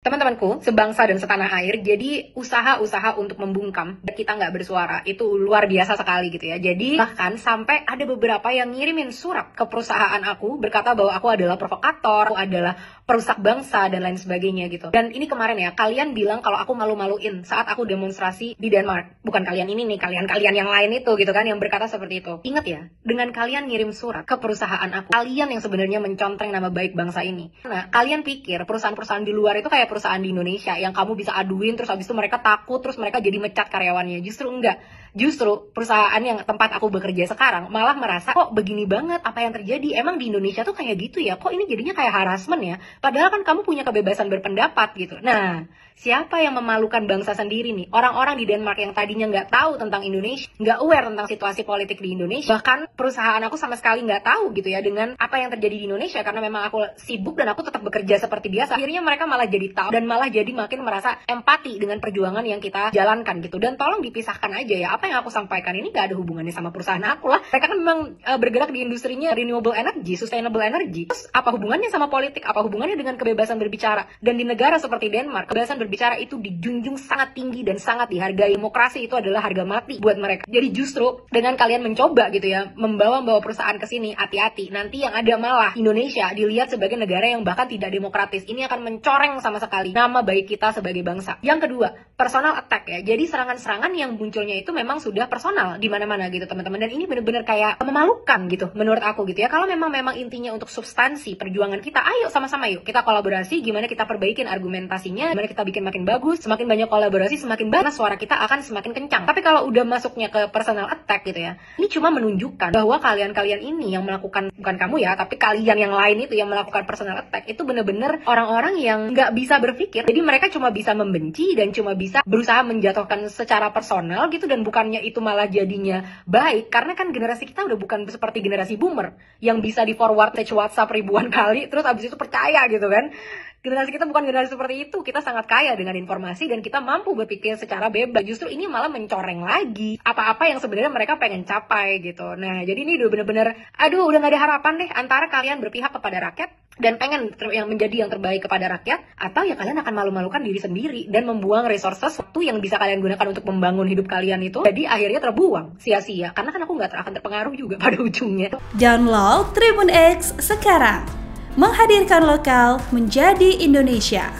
Teman-temanku, sebangsa dan setanah air, jadi usaha-usaha untuk membungkam kita nggak bersuara itu luar biasa sekali gitu ya. Jadi bahkan sampai ada beberapa yang ngirimin surat ke perusahaan aku berkata bahwa aku adalah provokator, aku adalah perusak bangsa dan lain sebagainya gitu. Dan ini kemarin ya, kalian bilang kalau aku malu-maluin saat aku demonstrasi di Denmark. Bukan kalian ini nih, kalian yang lain itu gitu kan yang berkata seperti itu. Ingat ya, dengan kalian ngirim surat ke perusahaan aku, kalian yang sebenarnya mencontreng nama baik bangsa ini. Nah, kalian pikir perusahaan-perusahaan di luar itu kayak perusahaan di Indonesia yang kamu bisa aduin terus habis itu mereka takut terus mereka jadi mecat karyawannya. Justru enggak. Justru perusahaan yang tempat aku bekerja sekarang malah merasa kok begini banget apa yang terjadi. Emang di Indonesia tuh kayak gitu ya? Kok ini jadinya kayak harassment ya? Padahal kan kamu punya kebebasan berpendapat gitu. Nah, siapa yang memalukan bangsa sendiri nih? Orang-orang di Denmark yang tadinya nggak tahu tentang Indonesia, nggak aware tentang situasi politik di Indonesia. Bahkan perusahaan aku sama sekali nggak tahu gitu ya dengan apa yang terjadi di Indonesia karena memang aku sibuk dan aku tetap bekerja seperti biasa. Akhirnya mereka malah jadi tahu dan malah jadi makin merasa empati dengan perjuangan yang kita jalankan gitu. Dan tolong dipisahkan aja ya, apa yang aku sampaikan ini nggak ada hubungannya sama perusahaan aku lah. Mereka kan memang bergerak di industrinya renewable energy, sustainable energy. Terus apa hubungannya sama politik? Apa hubungannya dengan kebebasan berbicara? Dan di negara seperti Denmark, kebebasan berbicara itu dijunjung sangat tinggi dan sangat dihargai. Demokrasi itu adalah harga mati buat mereka. Jadi justru dengan kalian mencoba gitu ya membawa perusahaan ke sini, hati-hati. Nanti yang ada malah Indonesia dilihat sebagai negara yang bahkan tidak demokratis. Ini akan mencoreng sama sekali nama baik kita sebagai bangsa. Yang kedua, personal attack ya. Jadi serangan-serangan yang munculnya itu memang sudah personal di mana-mana gitu teman-teman. Dan ini benar-benar kayak memalukan gitu menurut aku gitu ya. Kalau memang intinya untuk substansi perjuangan kita, ayo sama-sama yuk kita kolaborasi. Gimana kita perbaikin argumentasinya, gimana kita bikin makin bagus. Semakin banyak kolaborasi, semakin banyak suara kita akan semakin kencang. Tapi kalau udah masuknya ke personal attack gitu ya, ini cuma menunjukkan bahwa kalian-kalian ini yang melakukan, bukan kamu ya, tapi kalian yang lain itu yang melakukan personal attack itu bener-bener orang-orang yang nggak bisa berpikir. Jadi mereka cuma bisa membenci dan cuma bisa berusaha menjatuhkan secara personal gitu, dan bukannya itu malah jadinya baik. Karena kan generasi kita udah bukan seperti generasi boomer yang bisa di forward message WhatsApp ribuan kali terus abis itu percaya gitu kan. Generasi kita bukan generasi seperti itu. Kita sangat kaya dengan informasi dan kita mampu berpikir secara bebas. Justru ini malah mencoreng lagi apa-apa yang sebenarnya mereka pengen capai gitu. Nah, jadi ini udah bener-bener udah gak ada harapan deh antara kalian berpihak kepada rakyat dan pengen yang menjadi yang terbaik kepada rakyat, atau ya kalian akan malu-malukan diri sendiri dan membuang resources waktu yang bisa kalian gunakan untuk membangun hidup kalian itu jadi akhirnya terbuang sia-sia. Karena kan aku gak akan terpengaruh juga pada ujungnya. Download Tribun X sekarang. Menghadirkan lokal menjadi Indonesia.